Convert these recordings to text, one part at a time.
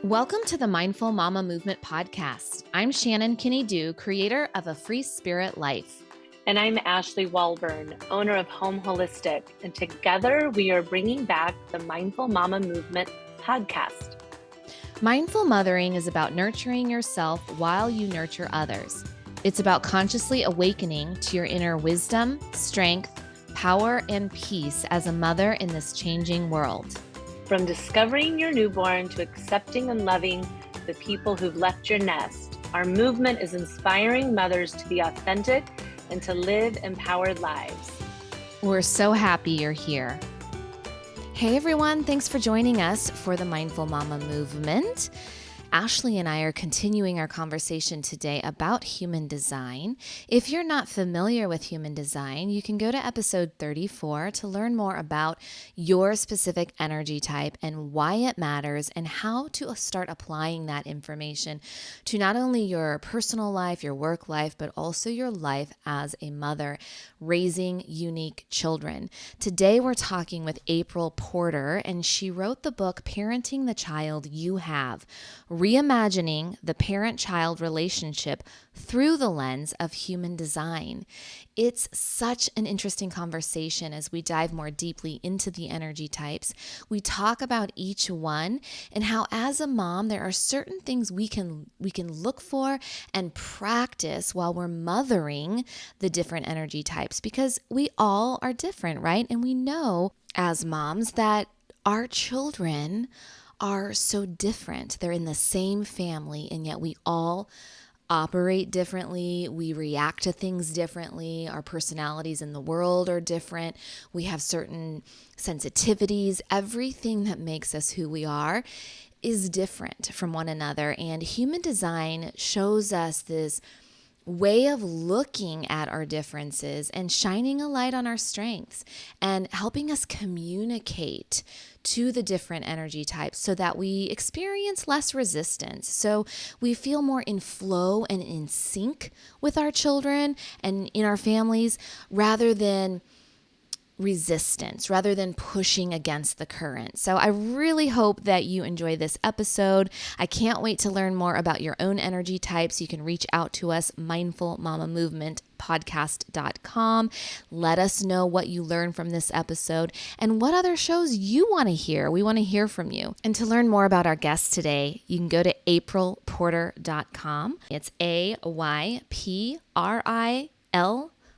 Welcome to the Mindful Mama Movement podcast. I'm Shannon Kinney-Dew, creator of A Free Spirit Life. And I'm Ashley Walburn, owner of Home Holistic. And together we are bringing back the Mindful Mama Movement podcast. Mindful mothering is about nurturing yourself while you nurture others. It's about consciously awakening to your inner wisdom, strength, power, and peace as a mother in this changing world. From discovering your newborn to accepting and loving the people who've left your nest, our movement is inspiring mothers to be authentic and to live empowered lives. We're so happy you're here. Hey everyone, thanks for joining us for the Mindful Mama Movement. Ashley and I are continuing our conversation today about human design. If you're not familiar with human design, you can go to episode 34 to learn more about your specific energy type and why it matters and how to start applying that information to not only your personal life, your work life, but also your life as a mother raising unique children. Today we're talking with Aypril Porter, and she wrote the book Parenting the Child You Have, Reimagining the Parent-Child Relationship Through the Lens of Human Design. It's such an interesting conversation as we dive more deeply into the energy types. We talk about each one and how as a mom, there are certain things we can look for and practice while we're mothering the different energy types, because we all are different, right? And we know as moms that our children are so different. They're in the same family, and yet we all operate differently. We react to things differently. Our personalities in the world are different. We have certain sensitivities. Everything that makes us who we are is different from one another. And human design shows us this way of looking at our differences and shining a light on our strengths and helping us communicate to the different energy types so that we experience less resistance. So we feel more in flow and in sync with our children and in our families rather than resistance, rather than pushing against the current. So I really hope that you enjoy this episode. I can't wait to learn more about your own energy types. You can reach out to us, mindfulmamamovementpodcast.com. Let us know what you learned from this episode and what other shows you want to hear. We want to hear from you. And to learn more about our guest today, you can go to aprilporter.com. It's AYPRIL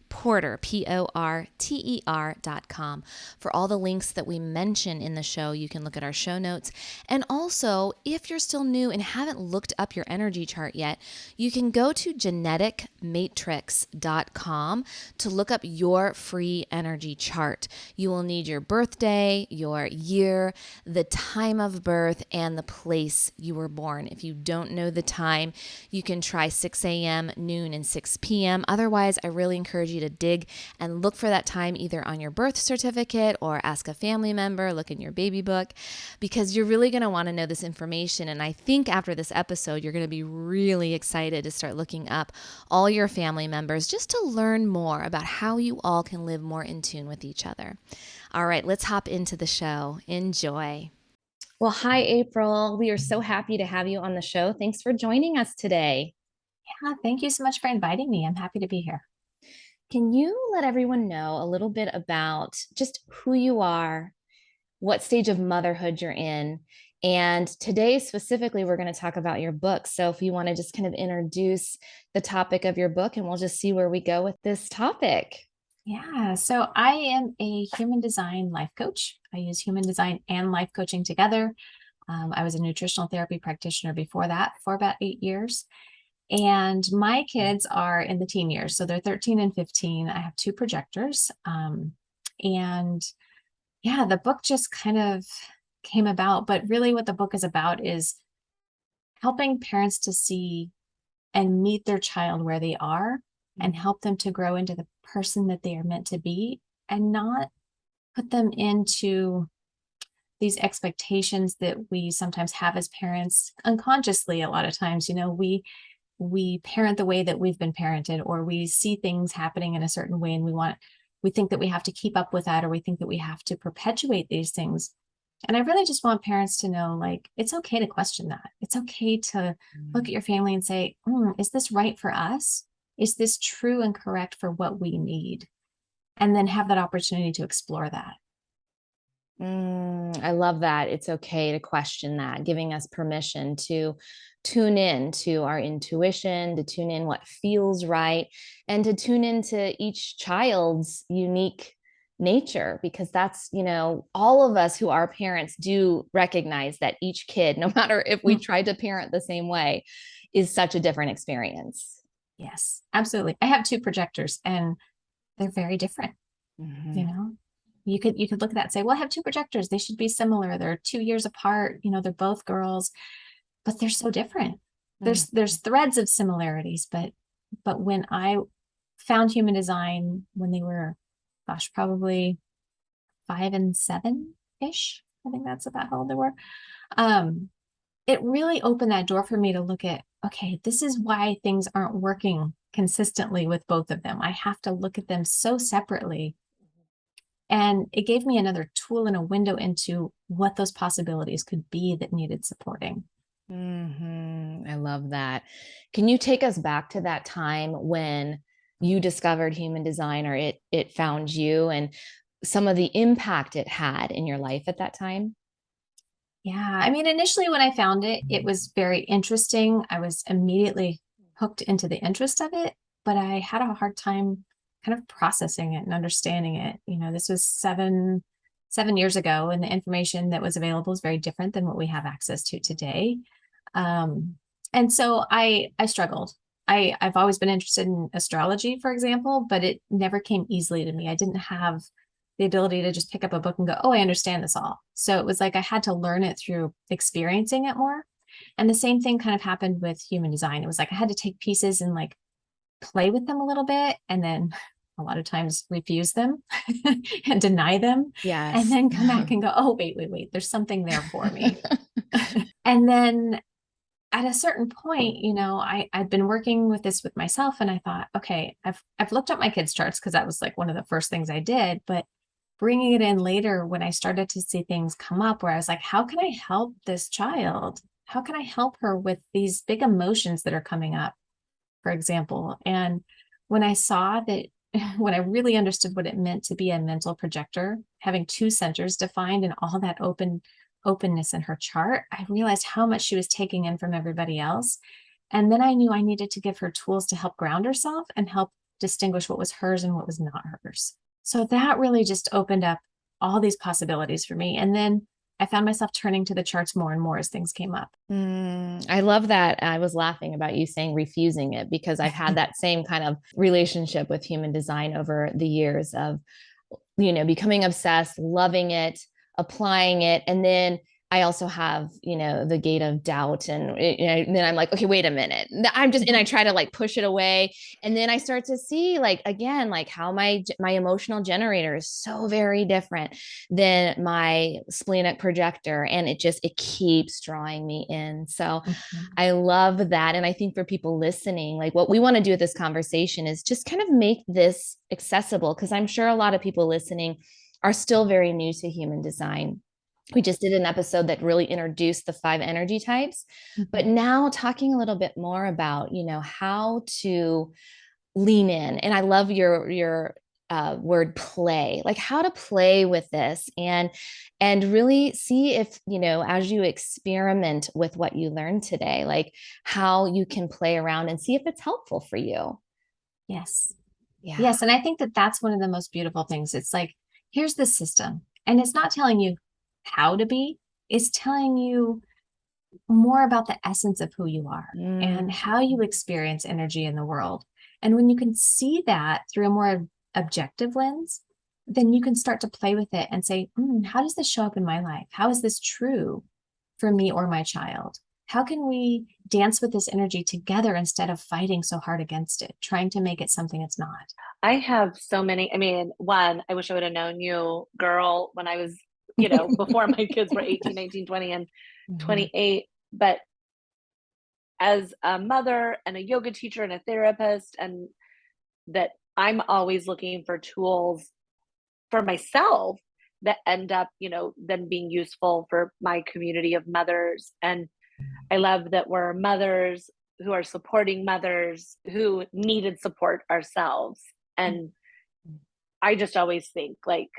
Porter, PORTER.com. For all the links that we mention in the show, you can look at our show notes. And also, if you're still new and haven't looked up your energy chart yet, you can go to geneticmatrix.com to look up your free energy chart. You will need your birthday, your year, the time of birth, and the place you were born. If you don't know the time, you can try 6 a.m., noon, and 6 p.m. Otherwise, I really encourage you to dig and look for that time either on your birth certificate or ask a family member, look in your baby book, because you're really going to want to know this information. And I think after this episode, you're going to be really excited to start looking up all your family members just to learn more about how you all can live more in tune with each other. All right, let's hop into the show. Enjoy. Well, hi, Aypril. We are so happy to have you on the show. Thanks for joining us today. Yeah, thank you so much for inviting me. I'm happy to be here. Can you let everyone know a little bit about just who you are, what stage of motherhood you're in? And today specifically, we're going to talk about your book. So if you want to just kind of introduce the topic of your book, and we'll just see where we go with this topic. Yeah, so I am a human design life coach. I use human design and life coaching together. I was a nutritional therapy practitioner before that for about 8 years. And my kids are in the teen years. So they're 13 and 15. I have 2 projectors. And yeah, the book just kind of came about. But really what the book is about is helping parents to see and meet their child where they are and help them to grow into the person that they are meant to be and not put them into these expectations that we sometimes have as parents unconsciously. A lot of times, we parent the way that we've been parented, or we see things happening in a certain way and we think that we have to keep up with that, or we think that we have to perpetuate these things. And I really just want parents to know, like, it's okay to question that. It's okay to look at your family and say, is this right for us? Is this true and correct for what we need? And then have that opportunity to explore that. I love that. It's okay to question that, giving us permission to tune in to our intuition, to tune in what feels right, and to tune into each child's unique nature, because that's, all of us who are parents do recognize that each kid, no matter if we tried to parent the same way, is such a different experience. Yes, absolutely. I have two projectors and they're very different. Mm-hmm. You know, you could look at that and say, well, I have two projectors. They should be similar. They're 2 years apart. They're both girls, but they're so different. There's threads of similarities, but when I found human design when they were, gosh, probably 5 and 7-ish. I think that's about how old they were. It really opened that door for me to look at, okay, this is why things aren't working consistently with both of them. I have to look at them so separately. And it gave me another tool and a window into what those possibilities could be that needed supporting. I love that. Can you take us back to that time when you discovered human design, or it found you, and some of the impact it had in your life at that time? Yeah, I mean, initially when I found it, it was very interesting. I was immediately hooked into the interest of it, but I had a hard time kind of processing it and understanding it. This was seven years ago, and the information that was available is very different than what we have access to today. And so I struggled. I've always been interested in astrology, for example, but it never came easily to me. I didn't have the ability to just pick up a book and go, oh, I understand this all. So it was like I had to learn it through experiencing it more. And the same thing kind of happened with human design. It was like I had to take pieces and like play with them a little bit, and then a lot of times refuse them and deny them, and Yes. then come back and go, oh, wait, there's something there for me. And then at a certain point, I'd been working with this with myself, and I thought, okay, I've looked up my kids' charts because that was like one of the first things I did. But bringing it in later, when I started to see things come up where I was like, how can I help this child? How can I help her with these big emotions that are coming up, for example? And when I saw that, when I really understood what it meant to be a mental projector, having two centers defined and all that openness in her chart, I realized how much she was taking in from everybody else. And then I knew I needed to give her tools to help ground herself and help distinguish what was hers and what was not hers. So that really just opened up all these possibilities for me. And then I found myself turning to the charts more and more as things came up. I love that. I was laughing about you saying refusing it, because I've had that same kind of relationship with human design over the years of, becoming obsessed, loving it, applying it. And then I also have, the gate of doubt. And, then I'm like, okay, wait a minute. And I try to like push it away. And then I start to see like, again, like how my emotional generator is so very different than my splenic projector. And it keeps drawing me in. So I love that. And I think for people listening, like what we want to do with this conversation is just kind of make this accessible, because I'm sure a lot of people listening are still very new to human design. We just did an episode that really introduced the 5 energy types, but now talking a little bit more about, how to lean in. And I love your word play, like how to play with this and really see if, as you experiment with what you learned today, like how you can play around and see if it's helpful for you. Yes. Yeah. Yes. And I think that that's one of the most beautiful things. It's like, here's the system, and it's not telling you how to be, it's telling you more about the essence of who you are and how you experience energy in the world. And when you can see that through a more objective lens, then you can start to play with it and say, how does this show up in my life? How is this true for me or my child? How can we dance with this energy together instead of fighting so hard against it, trying to make it something it's not? I have so many. I mean, one, I wish I would have known you, girl, when I was, before my kids were 18, 19, 20, and 28. But as a mother and a yoga teacher and a therapist, and that I'm always looking for tools for myself that end up, them being useful for my community of mothers. And I love that we're mothers who are supporting mothers who needed support ourselves. And I just always think like,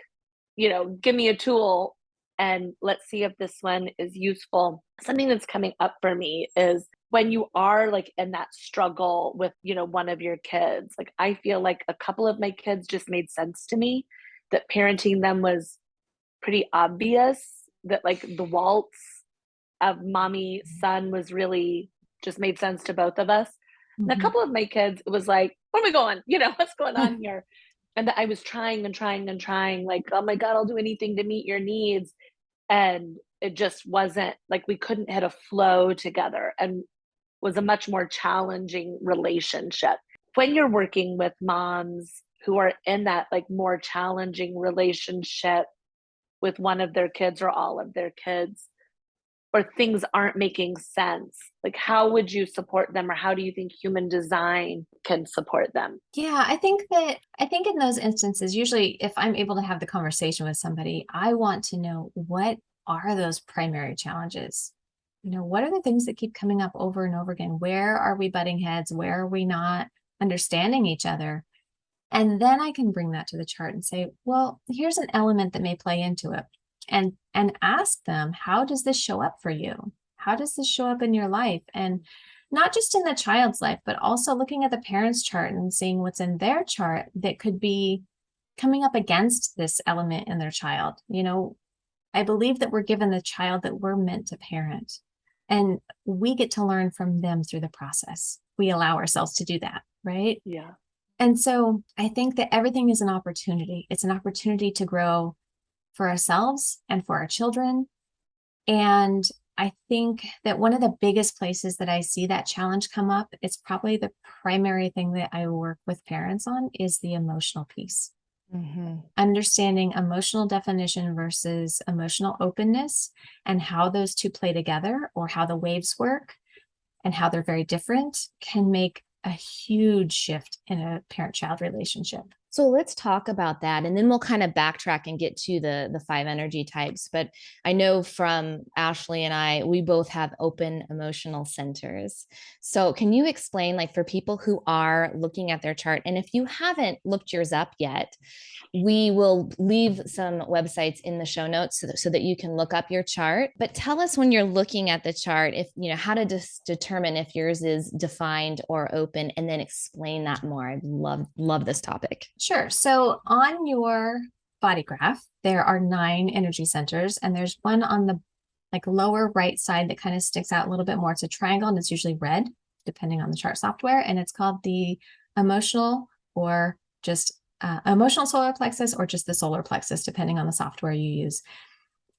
give me a tool and let's see if this one is useful. Something that's coming up for me is when you are like in that struggle with, one of your kids, like I feel like a couple of my kids just made sense to me, that parenting them was pretty obvious, that like the waltz of mommy son was really just made sense to both of us. And a couple of my kids, it was like, where are we going? What's going on here? And I was trying and trying and trying, like, oh my God, I'll do anything to meet your needs. And it just wasn't like we couldn't hit a flow together, and was a much more challenging relationship. When you're working with moms who are in that like more challenging relationship with one of their kids or all of their kids, or things aren't making sense, like how would you support them, or how do you think human design can support them? Yeah, I think in those instances, usually if I'm able to have the conversation with somebody, I want to know, what are those primary challenges? What are the things that keep coming up over and over again? Where are we butting heads? Where are we not understanding each other? And then I can bring that to the chart and say, well, here's an element that may play into it. And ask them, how does this show up for you? How does this show up in your life? And not just in the child's life, but also looking at the parent's chart and seeing what's in their chart that could be coming up against this element in their child. I believe that we're given the child that we're meant to parent, and we get to learn from them through the process. We allow ourselves to do that, right? Yeah. And so I think that everything is an opportunity. It's an opportunity to grow for ourselves and for our children. And I think that one of the biggest places that I see that challenge come up, it's probably the primary thing that I work with parents on, is the emotional piece. Understanding emotional definition versus emotional openness, and how those two play together, or how the waves work and how they're very different, can make a huge shift in a parent-child relationship. So let's talk about that, and then we'll kind of backtrack and get to the 5 energy types. But I know from Ashley and I, we both have open emotional centers. So can you explain, like, for people who are looking at their chart, and if you haven't looked yours up yet, we will leave some websites in the show notes so that you can look up your chart. But tell us, when you're looking at the chart, if how to determine if yours is defined or open, and then explain that more. I love this topic. Sure. So on your body graph, there are 9 energy centers, and there's one on the lower right side that kind of sticks out a little bit more. It's a triangle, and it's usually red, depending on the chart software, and it's called the emotional, or just emotional solar plexus, or just the solar plexus, depending on the software you use.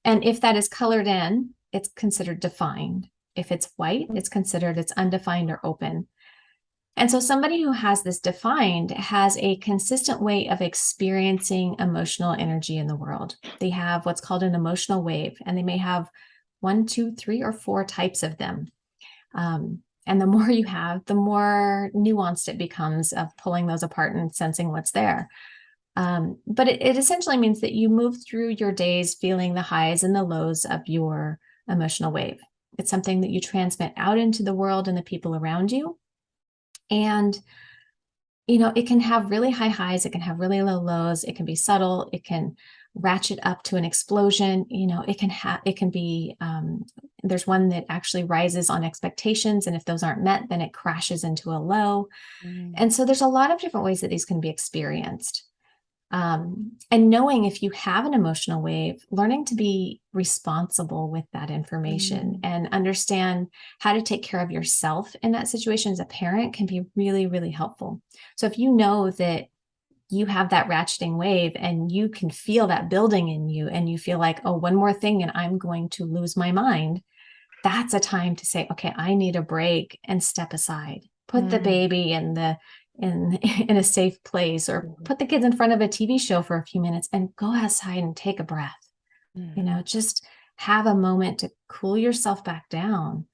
And if that is colored in, it's considered defined. If it's white, it's considered it's undefined or open. And so somebody who has this defined has a consistent way of experiencing emotional energy in the world. They have what's called an emotional wave, and they may have 1, 2, 3, or 4 types of them. And the more you have, the more nuanced it becomes of pulling those apart and sensing what's there. But it essentially means that you move through your days feeling the highs and the lows of your emotional wave. It's something that you transmit out into the world and the people around you. And, it can have really high highs. It can have really low lows. It can be subtle. It can ratchet up to an explosion. It can be, there's one that actually rises on expectations. And if those aren't met, then it crashes into a low. And so there's a lot of different ways that these can be experienced. And knowing if you have an emotional wave, learning to be responsible with that information and understand how to take care of yourself in that situation as a parent can be really, really helpful. So if you know that you have that ratcheting wave and you can feel that building in you, and you feel like, oh, one more thing and I'm going to lose my mind, that's a time to say, okay, I need a break, and step aside. Put the baby in a safe place, or put the kids in front of a TV show for a few minutes and go outside and take a breath. Just have a moment to cool yourself back down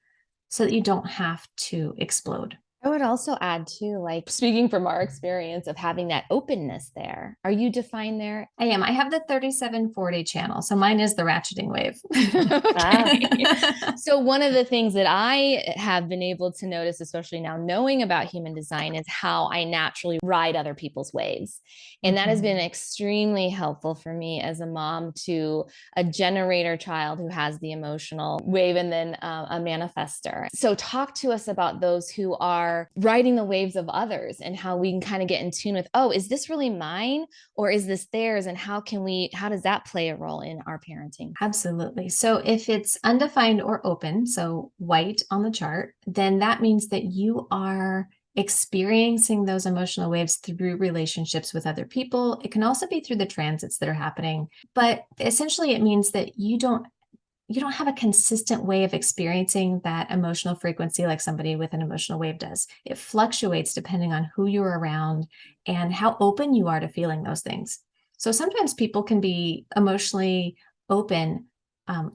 so that you don't have to explode. I would also add too, like speaking from our experience of having that openness there. Are you defined there? I am. I have the 3740 channel. So mine is the ratcheting wave. Okay. So one of the things that I have been able to notice, especially now knowing about human design, is how I naturally ride other people's waves. And that has been extremely helpful for me as a mom to a generator child who has the emotional wave, and then a manifester. So talk to us about those who are riding the waves of others and how we can kind of get in tune with, oh, is this really mine or is this theirs? And how does that play a role in our parenting? Absolutely. So if it's undefined or open, so white on the chart, then that means that you are experiencing those emotional waves through relationships with other people. It can also be through the transits that are happening, but essentially it means that you don't have a consistent way of experiencing that emotional frequency like somebody with an emotional wave does. It fluctuates depending on who you're around and how open you are to feeling those things. So sometimes people can be emotionally open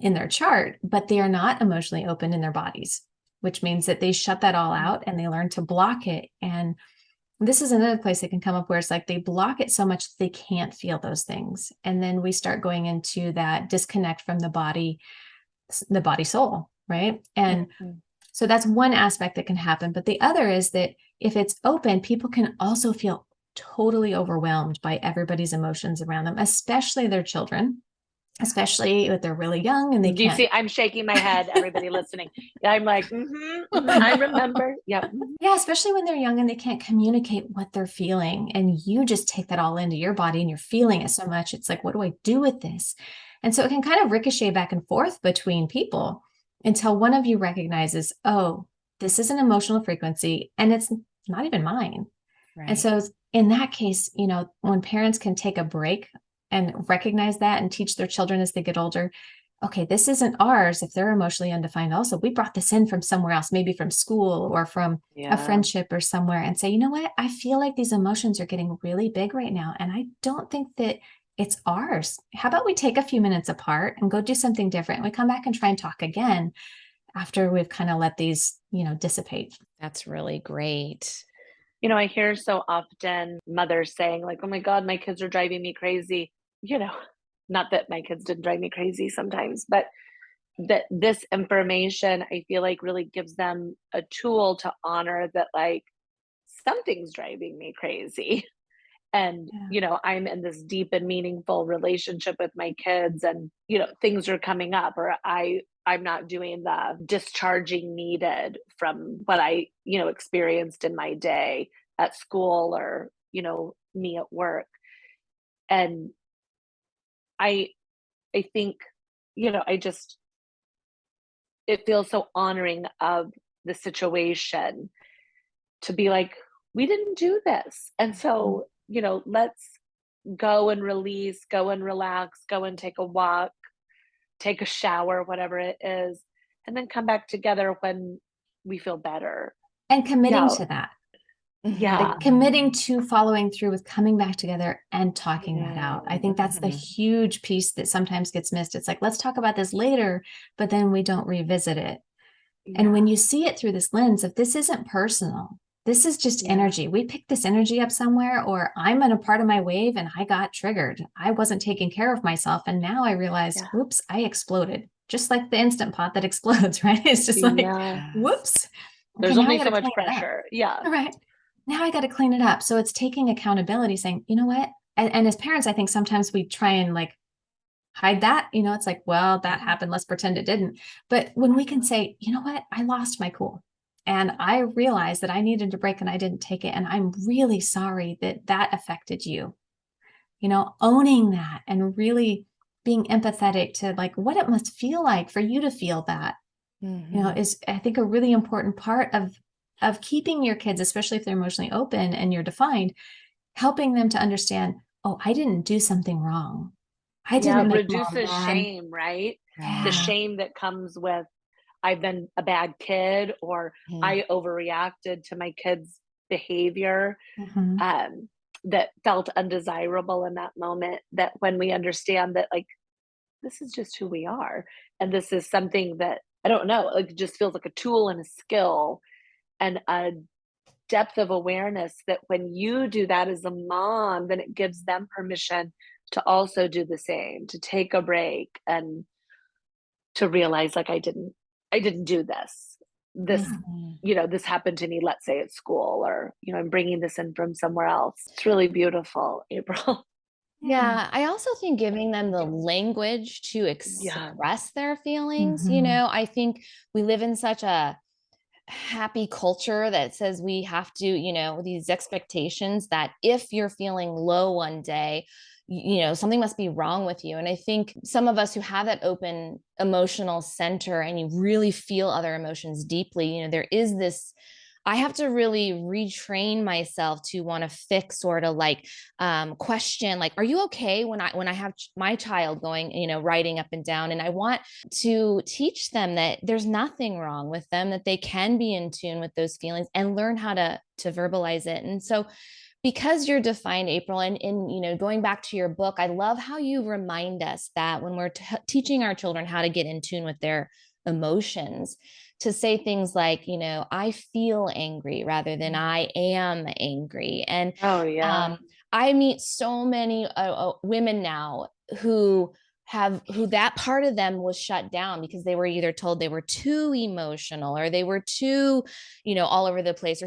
in their chart, but they are not emotionally open in their bodies, which means that they shut that all out and they learn to block it. And this is another place that can come up where it's like they block it so much that they can't feel those things. And then we start going into that disconnect from the body soul, right? And so that's one aspect that can happen. But the other is that if it's open, people can also feel totally overwhelmed by everybody's emotions around them, especially their children, especially if they're really young and they Do you can't. see? I'm shaking my head. Everybody listening. I'm like, I remember. Yep. Yeah, especially when they're young and they can't communicate what they're feeling. And you just take that all into your body and you're feeling it so much. It's like, what do I do with this? And so it can kind of ricochet back and forth between people until one of you recognizes, oh, this is an emotional frequency and it's not even mine. Right. And so in that case, when parents can take a break and recognize that and teach their children as they get older, okay, this isn't ours. If they're emotionally undefined, also, we brought this in from somewhere else, maybe from school or from a friendship or somewhere, and say, you know what? I feel like these emotions are getting really big right now. And I don't think that it's ours. How about we take a few minutes apart and go do something different? We come back and try and talk again after we've kind of let these, dissipate. That's really great. I hear so often mothers saying, like, oh my God, my kids are driving me crazy. Not that my kids didn't drive me crazy sometimes, but that this information, I feel like, really gives them a tool to honor that, like, something's driving me crazy. And, I'm in this deep and meaningful relationship with my kids, and, things are coming up, or I'm not doing the discharging needed from what I, experienced in my day at school, or, me at work. And I I think, it feels so honoring of the situation to be like, we didn't do this. And so, let's go and release, go and relax, go and take a walk, take a shower, whatever it is, and then come back together when we feel better. And committing Yeah. to that. Yeah. Committing to following through with coming back together and talking that out. I think that's the huge piece that sometimes gets missed. It's like, let's talk about this later, but then we don't revisit it. And when you see it through this lens of this isn't personal, this is just energy. We picked this energy up somewhere, or I'm in a part of my wave and I got triggered. I wasn't taking care of myself. And now I realized, whoops, I exploded. Just like the Instant Pot that explodes, right? It's just like, whoops. There's only so much pressure. Yeah. All right. Now I got to clean it up. So it's taking accountability, saying, you know what? And as parents, I think sometimes we try and like hide that, it's like, well, that happened. Let's pretend it didn't. But when we can say, you know what? I lost my cool and I realized that I needed a break and I didn't take it. And I'm really sorry that that affected you, owning that and really being empathetic to like what it must feel like for you to feel that, is I think a really important part of keeping your kids, especially if they're emotionally open and you're defined, helping them to understand, oh, I didn't do something wrong. I didn't make reduces shame, right? The shame that comes with I've been a bad kid, or I overreacted to my kid's behavior that felt undesirable in that moment. That when we understand that, like, this is just who we are, and this is something that I don't know, like, it just feels like a tool and a skill and a depth of awareness that when you do that as a mom, then it gives them permission to also do the same, to take a break and to realize, like, I didn't do this. This, Mhm. this happened to me, let's say at school, or, I'm bringing this in from somewhere else. It's really beautiful, April. Yeah, I also think giving them the language to Yeah. express their feelings, Mhm. I think we live in such a happy culture that says we have to, these expectations that if you're feeling low one day, something must be wrong with you. And I think some of us who have that open emotional center and you really feel other emotions deeply, there is this. I have to really retrain myself to want to fix, sort of like question, like, are you okay when I have my child going, writing up and down, and I want to teach them that there's nothing wrong with them, that they can be in tune with those feelings and learn how to verbalize it. And so because you're defined, April, and going back to your book, I love how you remind us that when we're teaching our children how to get in tune with their emotions, to say things like, I feel angry rather than I am angry. And Oh, yeah. I meet so many women now who that part of them was shut down because they were either told they were too emotional, or they were too, all over the place, or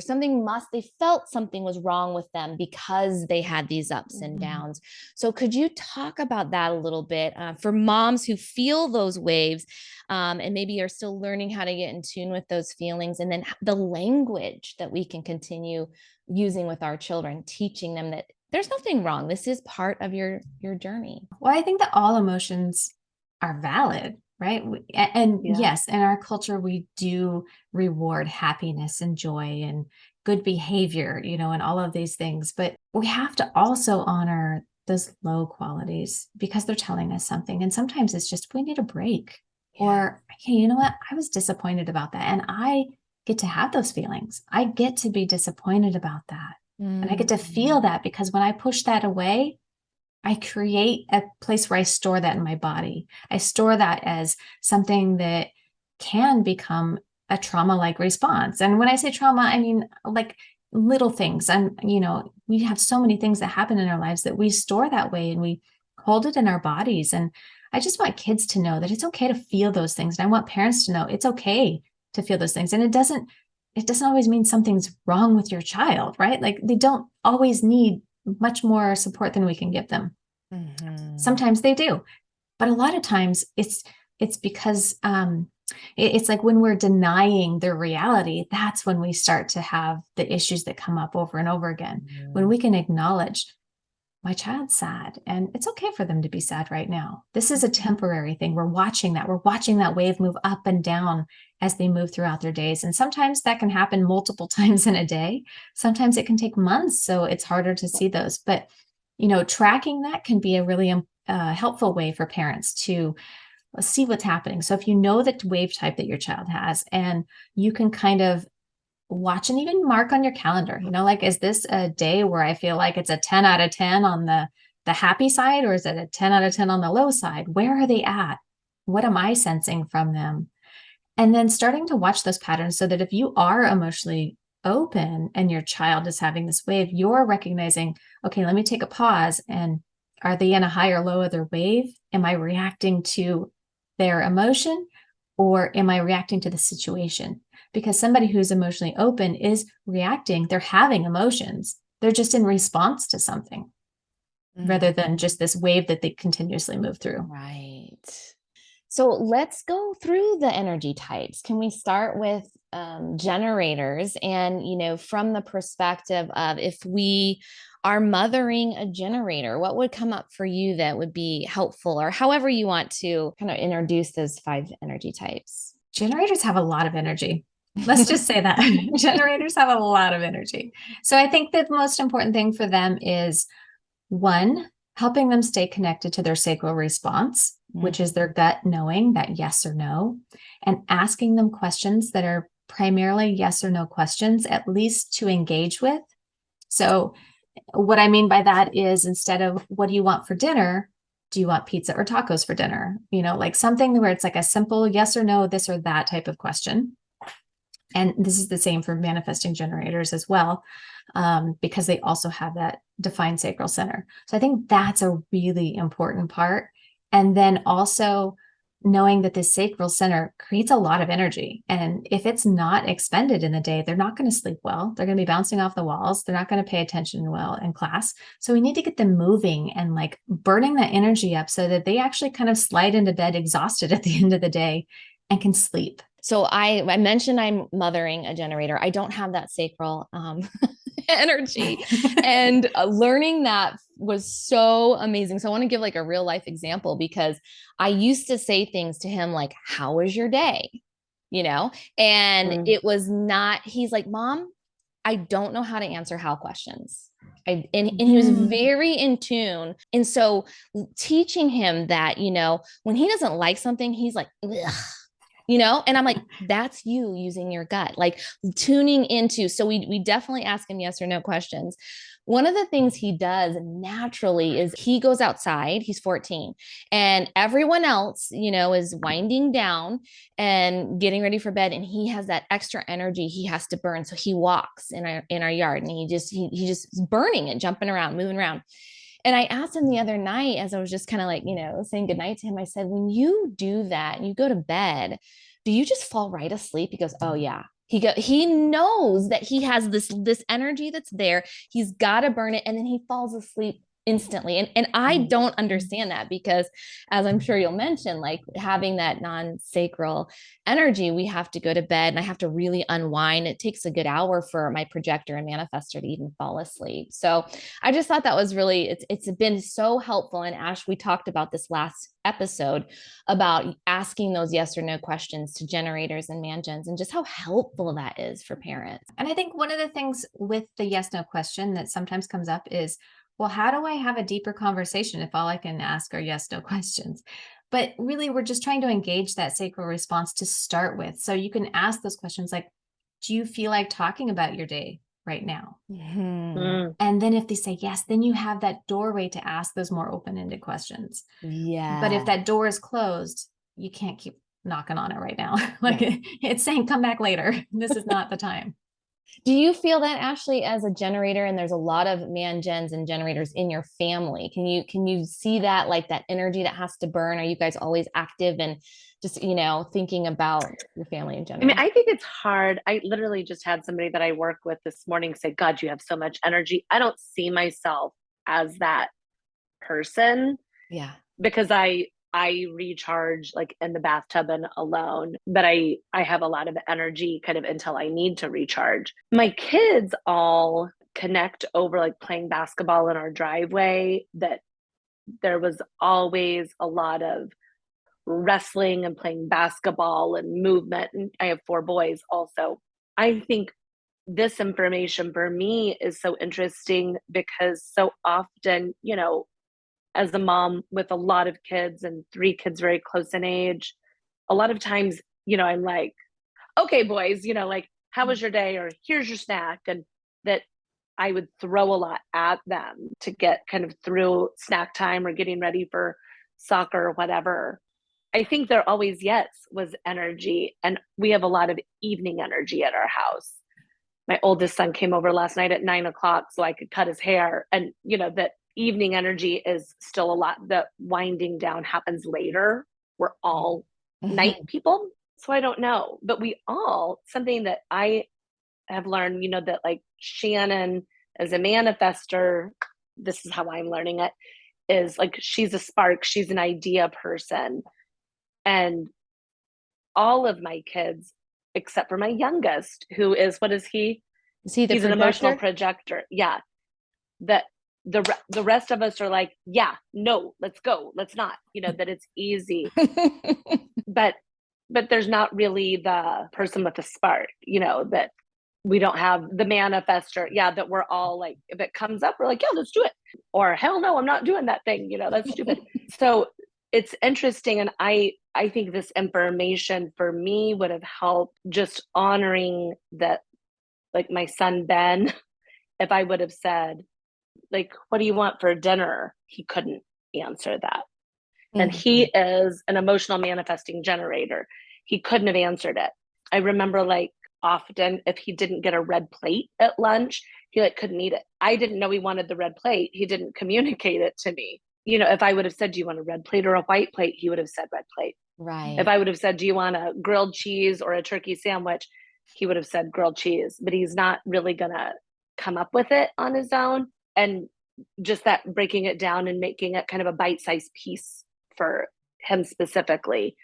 they felt something was wrong with them because they had these ups and downs. So could you talk about that a little bit for moms who feel those waves, and maybe are still learning how to get in tune with those feelings, and then the language that we can continue using with our children, teaching them that there's nothing wrong. This is part of your journey. Well, I think that all emotions are valid, right? And Yeah. yes, in our culture, we do reward happiness and joy and good behavior, and all of these things. But we have to also honor those low qualities because they're telling us something. And sometimes it's just, we need a break. Yeah. Or, hey, you know what? I was disappointed about that. And I get to have those feelings. I get to be disappointed about that. And I get to feel that, because when I push that away, I create a place where I store that in my body. I store that as something that can become a trauma-like response. And when I say trauma, I mean like little things. And, we have so many things that happen in our lives that we store that way and we hold it in our bodies. And I just want kids to know that it's okay to feel those things. And I want parents to know it's okay to feel those things. And it doesn't always mean something's wrong with your child, right? Like, they don't always need much more support than we can give them. Sometimes they do, but a lot of times it's because it's like when we're denying their reality, that's when we start to have the issues that come up over and over again. When we can acknowledge, my child's sad, and it's okay for them to be sad right now. This is a temporary thing. We're watching that wave move up and down as they move throughout their days. And sometimes that can happen multiple times in a day. Sometimes it can take months, so it's harder to see those. But, tracking that can be a really helpful way for parents to see what's happening. So if you know the wave type that your child has, and you can kind of watch and even mark on your calendar, like, is this a day where I feel like it's a 10 out of 10 on the happy side, or is it a 10 out of 10 on the low side? Where are they at? What am I sensing from them? And then starting to watch those patterns, so that if you are emotionally open and your child is having this wave, you're recognizing, okay, let me take a pause. And are they in a high or low of their wave? Am I reacting to their emotion, or am I reacting to the situation? Because somebody who's emotionally open is reacting, they're having emotions. They're just in response to something rather than just this wave that they continuously move through. Right. So let's go through the energy types. Can we start with generators? And, from the perspective of, if we are mothering a generator, what would come up for you that would be helpful, or however you want to kind of introduce those 5 energy types? Generators have a lot of energy. Let's just say that. Generators have a lot of energy. So I think that the most important thing for them is, one, helping them stay connected to their sacral response, which is their gut knowing that yes or no, and asking them questions that are primarily yes or no questions, at least to engage with. So what I mean by that is, instead of what do you want for dinner, do you want pizza or tacos for dinner? Like something where it's like a simple yes or no, this or that type of question. And this is the same for manifesting generators as well, because they also have that defined sacral center. So I think that's a really important part. And then also knowing that this sacral center creates a lot of energy. And if it's not expended in the day, they're not going to sleep well. They're going to be bouncing off the walls. They're not going to pay attention well in class. So we need to get them moving and like burning that energy up so that they actually kind of slide into bed exhausted at the end of the day and can sleep. So I mentioned I'm mothering a generator. I don't have that sacral energy. And learning that was so amazing. So I want to give like a real life example, because I used to say things to him like, how was your day? And it was not, he's like, Mom, I don't know how to answer how questions. And he was very in tune. And so teaching him that, when he doesn't like something, he's like, ugh. And I'm like, that's you using your gut, like tuning into. So we definitely ask him yes or no questions. One of the things he does naturally is he goes outside. He's 14, and everyone else, is winding down and getting ready for bed. And he has that extra energy he has to burn. So he walks in our yard, and he just is burning it, jumping around, moving around. And I asked him the other night, as I was just kind of like, saying goodnight to him, I said, when you do that and you go to bed, do you just fall right asleep? He goes, oh yeah. He knows that he has this energy that's there. He's got to burn it. And then he falls asleep instantly. And I don't understand that, because as I'm sure you'll mention, like having that non-sacral energy, we have to go to bed and I have to really unwind. It takes a good hour for my projector and manifestor to even fall asleep. So I just thought that was really, it's been so helpful. And Ash, we talked about this last episode about asking those yes or no questions to generators and mangens, and just how helpful that is for parents. And I think one of the things with the yes no question that sometimes comes up is, well, how do I have a deeper conversation if all I can ask are yes no questions? But really, we're just trying to engage that sacral response to start with. So you can ask those questions like, do you feel like talking about your day right now? And then if they say yes, then you have that doorway to ask those more open-ended questions. Yeah. But if that door is closed, you can't keep knocking on it right now. Like Right. it's saying, come back later. This is not the time. Do you feel that, Ashley, as a generator, and there's a lot of mangens and generators in your family? Can you see that, like that energy that has to burn? Are you guys always active and just, thinking about your family in general? I mean, I think it's hard. I literally just had somebody that I work with this morning say, God, you have so much energy. I don't see myself as that person. Yeah. Because I recharge like in the bathtub and alone, but I have a lot of energy kind of until I need to recharge. My kids all connect over like playing basketball in our driveway, that there was always a lot of wrestling and playing basketball and movement. And I have 4 boys also. I think this information for me is so interesting because so often, as a mom with a lot of kids and 3 kids very close in age, a lot of times, I'm like, okay, boys, like, how was your day? Or here's your snack. And that I would throw a lot at them to get kind of through snack time or getting ready for soccer or whatever. I think there always, yes, was energy. And we have a lot of evening energy at our house. My oldest son came over last night at 9:00 so I could cut his hair. And, that evening energy is still a lot. The winding down happens later. We're all night people. So I don't know, but something that I have learned, that like Shannon as a manifester, this is how I'm learning it, is like, she's a spark. She's an idea person. And all of my kids, except for my youngest, who is, what is he? Is he the He's projector? An emotional projector. Yeah. That the rest of us are like, yeah, no, let's go, let's not, that it's easy. but there's not really the person with the spark, that we don't have the manifester. Yeah, that we're all like, if it comes up, we're like, yeah, let's do it. Or hell no, I'm not doing that thing, that's stupid. So it's interesting. And I think this information for me would have helped just honoring that, like my son Ben, if I would have said, like, what do you want for dinner? He couldn't answer that. And he is an emotional manifesting generator. He couldn't have answered it. I remember like often if he didn't get a red plate at lunch, he like couldn't eat it. I didn't know he wanted the red plate. He didn't communicate it to me. You know, if I would have said, do you want a red plate or a white plate? He would have said red plate. Right. If I would have said, do you want a grilled cheese or a turkey sandwich? He would have said grilled cheese, but he's not really gonna come up with it on his own. And just that breaking it down and making it kind of a bite-sized piece for him specifically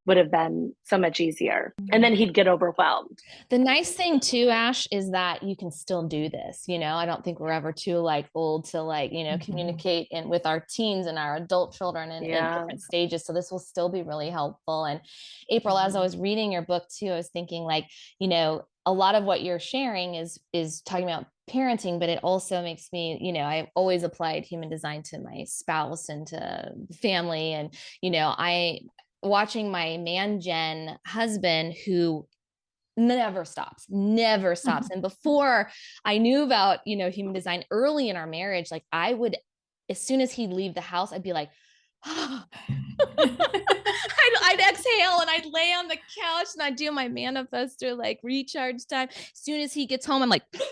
would have been so much easier. And then he'd get overwhelmed. The nice thing too, Ash, is that you can still do this. You know, I don't think we're ever too like old to like, you know, communicate and with our teens and our adult children in different stages. So this will still be really helpful. And April, as I was reading your book too, I was thinking like, you know, a lot of what you're sharing is talking about parenting, but it also makes me, you know, I've always applied human design to my spouse and to family. And, you know, watching my man gen husband who never stops. And before I knew about, you know, human design early in our marriage, like I would, as soon as he'd leave the house, I'd be like, oh. I'd exhale and I'd lay on the couch and I'd do my manifestor, like recharge time. As soon as he gets home, I'm like, ding,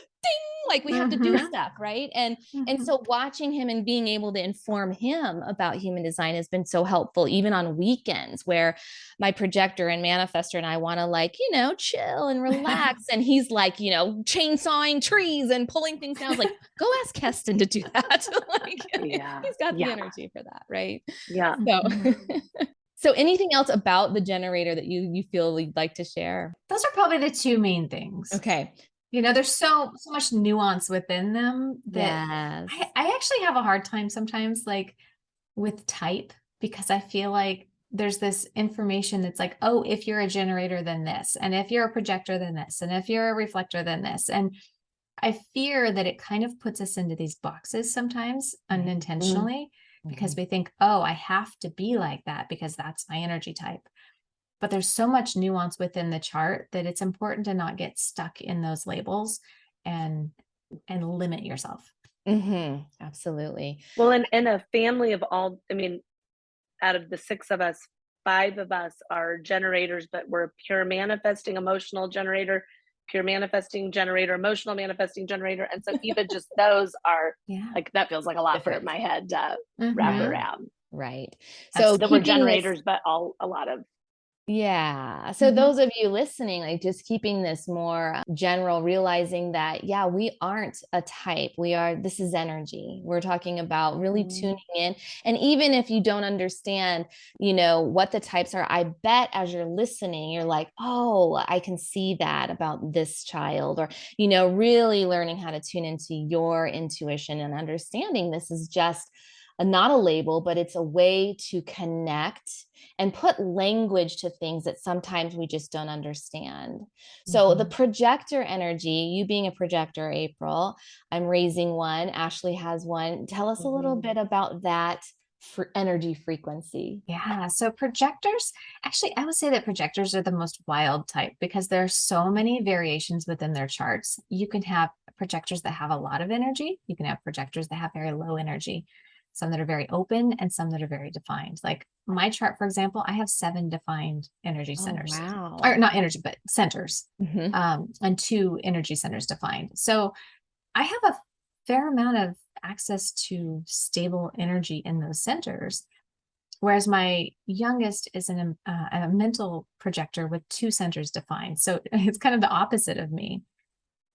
like we have to do stuff. Right. And so watching him and being able to inform him about human design has been so helpful, even on weekends where my projector and manifestor and I want to like, you know, chill and relax. And he's like, you know, chainsawing trees and pulling things down. I was like, go ask Keston to do that. Like, he's got the energy for that. Right. Yeah. So anything else about the generator that you feel you'd like to share? Those are probably the two main things. Okay. You know, there's so much nuance within them that I actually have a hard time sometimes like with type, because I feel like there's this information that's like, oh, if you're a generator, then this, and if you're a projector, then this, and if you're a reflector, then this. And I fear that it kind of puts us into these boxes sometimes unintentionally, because we think, oh, I have to be like that because that's my energy type. But there's so much nuance within the chart that it's important to not get stuck in those labels and limit yourself. Absolutely. Well, in a family of all, I mean, out of the 6 of us, 5 of us are generators, but we're pure manifesting emotional generator, pure manifesting generator, emotional manifesting generator. And so even just those are like, that feels like a lot for my head to wrap around. Right. So that we're generators, but a lot of. Yeah. So those of you listening, like just keeping this more general, realizing that, yeah, we aren't a type. This is energy. We're talking about really tuning in. And even if you don't understand, you know, what the types are, I bet as you're listening, you're like, oh, I can see that about this child, or, you know, really learning how to tune into your intuition and understanding this is just not a label, but it's a way to connect and put language to things that sometimes we just don't understand. So the projector energy, you being a projector, April, I'm raising one, Ashley has one. Tell us a little bit about that for energy frequency. Yeah. So projectors, actually, I would say that projectors are the most wild type because there are so many variations within their charts. You can have projectors that have a lot of energy. You can have projectors that have very low energy. Some that are very open and some that are very defined. Like my chart, for example, I have 7 defined energy centers. Wow. Or not energy, but centers, and 2 energy centers defined. So I have a fair amount of access to stable energy in those centers. Whereas my youngest is a mental projector with 2 centers defined. So it's kind of the opposite of me.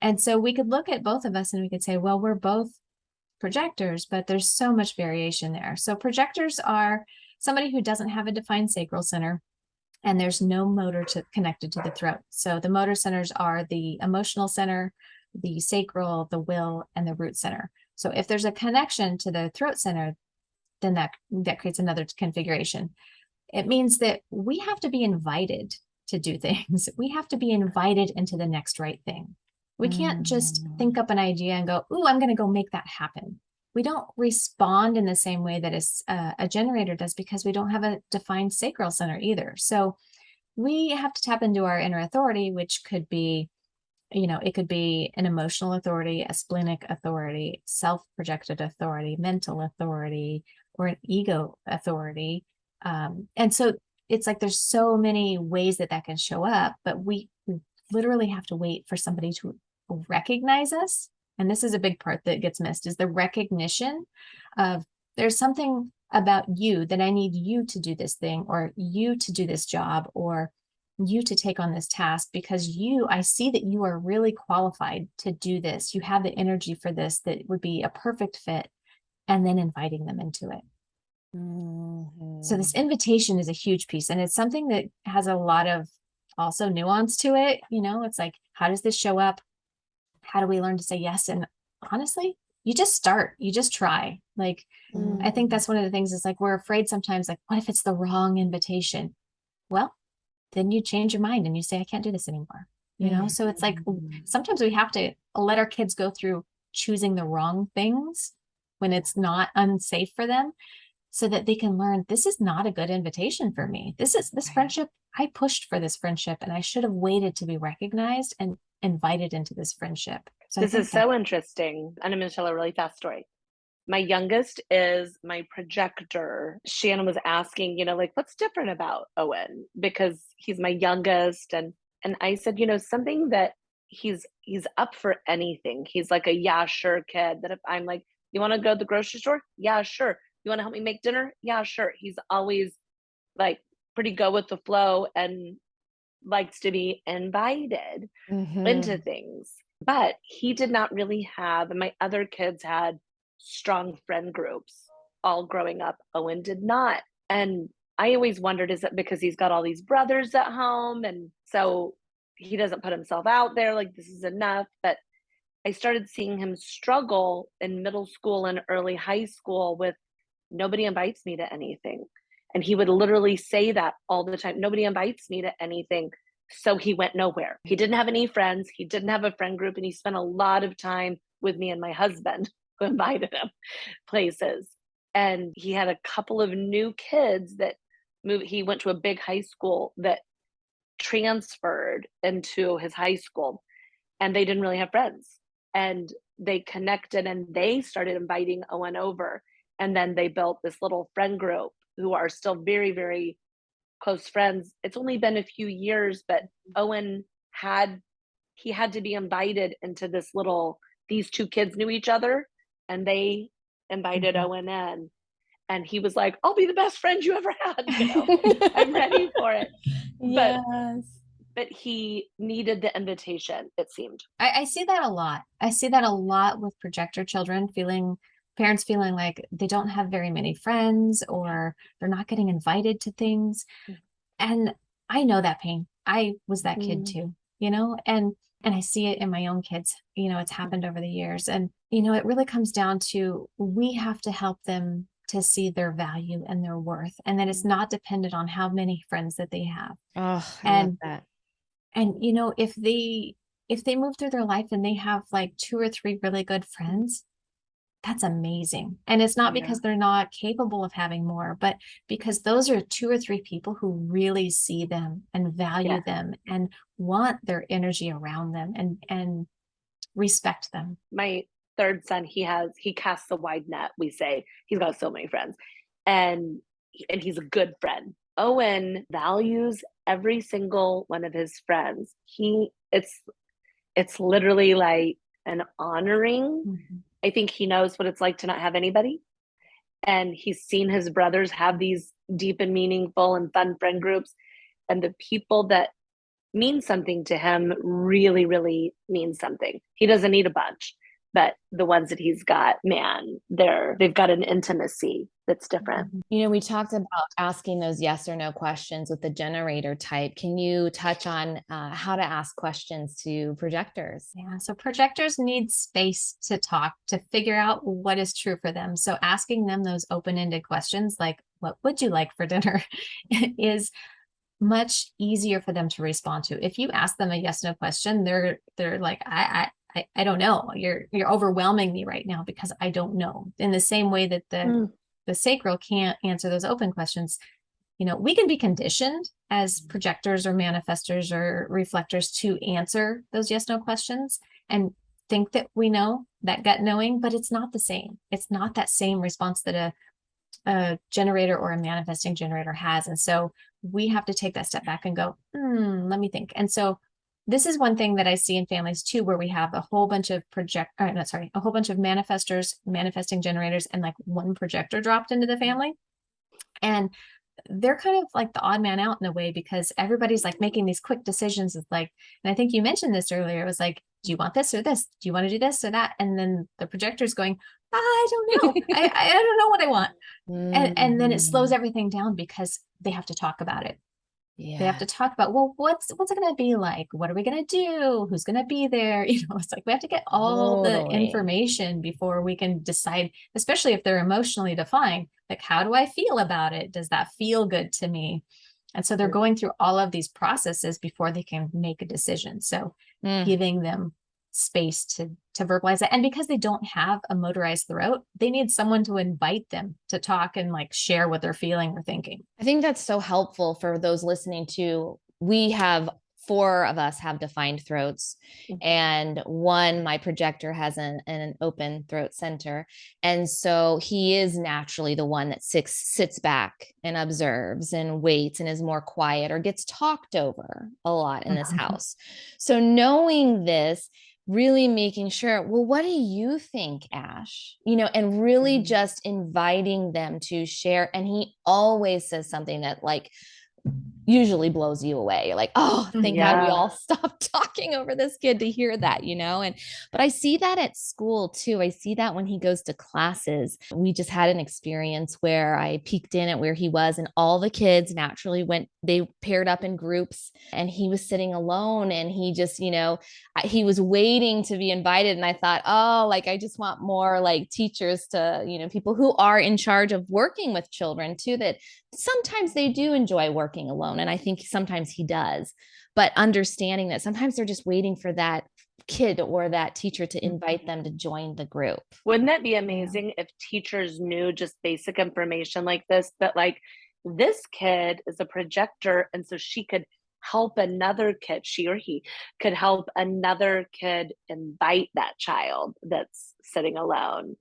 And so we could look at both of us and we could say, well, we're both projectors, but there's so much variation there. So projectors are somebody who doesn't have a defined sacral center and there's no motor connected to the throat. So the motor centers are the emotional center, the sacral, the will, and the root center. So if there's a connection to the throat center, then that creates another configuration. It means that we have to be invited to do things. We have to be invited into the next right thing. We can't just think up an idea and go, ooh, I'm going to go make that happen. We don't respond in the same way that a generator does because we don't have a defined sacral center either. So we have to tap into our inner authority, which could be, you know, it could be an emotional authority, a splenic authority, self-projected authority, mental authority, or an ego authority. And so it's like there's so many ways that can show up, but we literally have to wait for somebody to recognize us. And this is a big part that gets missed, is the recognition of there's something about you that I need you to do this thing, or you to do this job, or you to take on this task, because I see that you are really qualified to do this. You have the energy for this, that would be a perfect fit, and then inviting them into it. So this invitation is a huge piece, and it's something that has a lot of also nuance to it. It's like, how does this show up? How do we learn to say yes? And honestly, you just start, you just try. Like, I think that's one of the things, is like, we're afraid sometimes, like, what if it's the wrong invitation? Well, then you change your mind and you say, I can't do this anymore. So it's like, sometimes we have to let our kids go through choosing the wrong things when it's not unsafe for them, so that they can learn, this is not a good invitation for me. This friendship, I pushed for this friendship, and I should have waited to be recognized and invited into this friendship. So this is so interesting. And I'm going to tell a really fast story. My youngest is my projector. Shannon was asking, like, what's different about Owen? Because he's my youngest. And I said, something that he's up for anything. He's like a yeah, sure kid, that if I'm like, you want to go to the grocery store? Yeah, sure. You want to help me make dinner? Yeah, sure. He's always like pretty go with the flow and likes to be invited into things. But he did not really have, and my other kids had strong friend groups all growing up. Owen did not. And I always wondered, is it because he's got all these brothers at home, and so he doesn't put himself out there, like this is enough? But I started seeing him struggle in middle school and early high school with, nobody invites me to anything. And he would literally say that all the time. Nobody invites me to anything. So he went nowhere. He didn't have any friends. He didn't have a friend group. And he spent a lot of time with me and my husband, who invited him places. And he had a couple of new kids that moved. He went to a big high school that transferred into his high school, and they didn't really have friends. And they connected, and they started inviting Owen over. And then they built this little friend group who are still very, very close friends. It's only been a few years, but Owen had to be invited into this these two kids knew each other, and they invited Owen in. And he was like, I'll be the best friend you ever had. I'm ready for it. Yes. But he needed the invitation, it seemed. I see that a lot. I see that a lot with projector children, parents feeling like they don't have very many friends, or they're not getting invited to things. And I know that pain. I was that kid too, and I see it in my own kids. It's happened over the years. And, it really comes down to, we have to help them to see their value and their worth, and that it's not dependent on how many friends that they have. Oh, I love that. And, if they move through their life and they have like 2 or 3 really good friends, that's amazing. And it's not because they're not capable of having more, but because those are 2 or 3 people who really see them and value them and want their energy around them and respect them. My third son, he casts a wide net, we say. He's got so many friends, and he's a good friend. Owen values every single one of his friends. It's literally like an honoring. I think he knows what it's like to not have anybody. And he's seen his brothers have these deep and meaningful and fun friend groups. And the people that mean something to him really, really mean something. He doesn't need a bunch, but the ones that he's got, man, they've got an intimacy that's different. We talked about asking those yes or no questions with the generator type. Can you touch on how to ask questions to projectors? Yeah, so projectors need space to talk, to figure out what is true for them. So asking them those open-ended questions, like, what would you like for dinner, is much easier for them to respond to. If you ask them a yes no question, they're like, I don't know. You're overwhelming me right now because I don't know. In the same way that the sacral can't answer those open questions. We can be conditioned as projectors or manifestors or reflectors to answer those yes no questions and think that we know, that gut knowing, but it's not the same. It's not that same response that a generator or a manifesting generator has. And so we have to take that step back and go, let me think. And so this is one thing that I see in families too, where we have a whole bunch of a whole bunch of manifestors, manifesting generators, and like one projector dropped into the family. And they're kind of like the odd man out in a way, because everybody's like making these quick decisions. It's like, and I think you mentioned this earlier, it was like, do you want this or this? Do you want to do this or that? And then the projector's going, I don't know. I don't know what I want. And then it slows everything down because they have to talk about it. They have to talk about, well, what's it going to be like? What are we going to do? Who's going to be there? It's like we have to get all the information before we can decide, especially if they're emotionally defined. Like, how do I feel about it? Does that feel good to me? And so they're going through all of these processes before they can make a decision. So giving them space to verbalize it. And because they don't have a motorized throat, they need someone to invite them to talk and like share what they're feeling or thinking. I think that's so helpful for those listening to. We have 4 of us have defined throats, and my projector has an open throat center. And so he is naturally the one that sits back and observes and waits and is more quiet or gets talked over a lot in this house. So knowing this, really making sure, well, what do you think, Ash? And really just inviting them to share. And he always says something that like usually blows you away. You're like, oh, thank God we all stopped talking over this kid to hear that, but I see that at school too. I see that when he goes to classes. We just had an experience where I peeked in at where he was, and all the kids naturally they paired up in groups, and he was sitting alone, and he just, he was waiting to be invited. And I thought, oh, like, I just want more like teachers to, people who are in charge of working with children too, that sometimes they do enjoy working alone. And I think sometimes he does, but understanding that sometimes they're just waiting for that kid or that teacher to invite them to join the group. Wouldn't that be amazing if teachers knew just basic information like this, that like this kid is a projector, and so she could help another kid, she or he could help another kid invite that child that's sitting alone.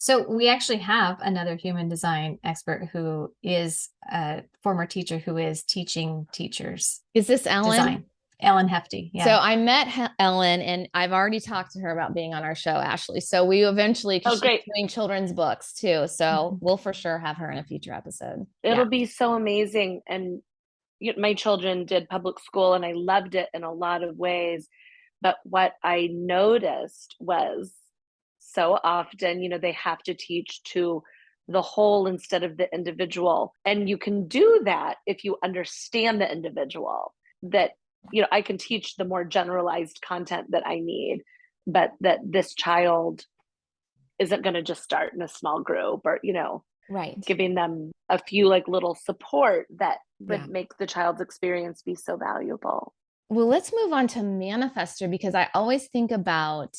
So we actually have another human design expert who is a former teacher who is teaching teachers. Is this Ellen? Design. Ellen Hefty. Yeah. So I met Ellen, and I've already talked to her about being on our show, Ashley. So we eventually, she's doing children's books too. So we'll for sure have her in a future episode. It'll be so amazing. And my children did public school, and I loved it in a lot of ways. But what I noticed was, so often, they have to teach to the whole instead of the individual. And you can do that if you understand the individual, that, I can teach the more generalized content that I need, but that this child isn't going to just start in a small group, or, giving them a few like little support that would make the child's experience be so valuable. Well, let's move on to manifestor, because I always think about,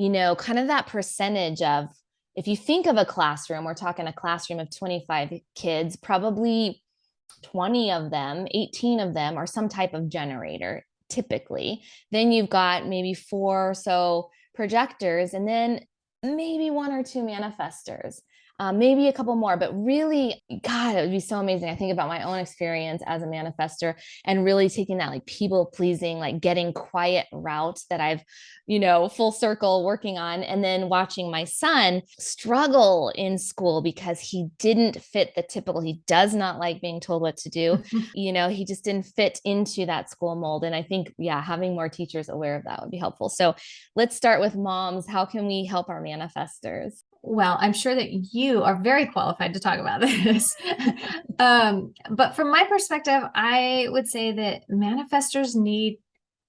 kind of that percentage of, if you think of a classroom, we're talking a classroom of 25 kids, probably 20 of them, 18 of them are some type of generator, typically. Then you've got maybe 4 or so projectors, and then maybe 1 or 2 manifestors. Maybe a couple more, but really, God, it would be so amazing. I think about my own experience as a manifestor, and really taking that like people pleasing, like getting quiet route that I've, full circle working on, and then watching my son struggle in school because he didn't fit the typical, he does not like being told what to do. He just didn't fit into that school mold. And I think, having more teachers aware of that would be helpful. So let's start with moms. How can we help our manifestors? Well, I'm sure that you are very qualified to talk about this. But from my perspective, I would say that manifestors need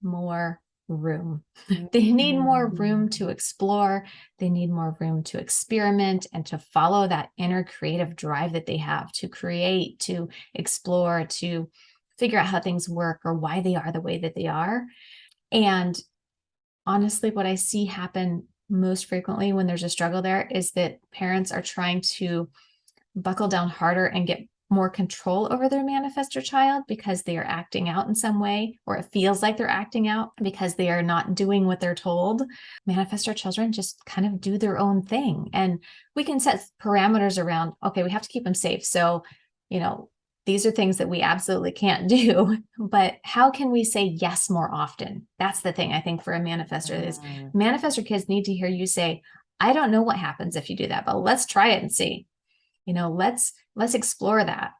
more room. They need more room to explore. They need more room to experiment and to follow that inner creative drive that they have to create, to explore, to figure out how things work or why they are the way that they are. And honestly, what I see happen most frequently when there's a struggle there is that parents are trying to buckle down harder and get more control over their manifestor child because they are acting out in some way, or it feels like they're acting out because they are not doing what they're told. Manifestor children just kind of do their own thing. And we can set parameters around, okay, we have to keep them safe. So, these are things that we absolutely can't do, but how can we say yes more often? That's the thing I think for a manifestor is manifestor kids need to hear you say, I don't know what happens if you do that, but let's try it and see. Let's explore that.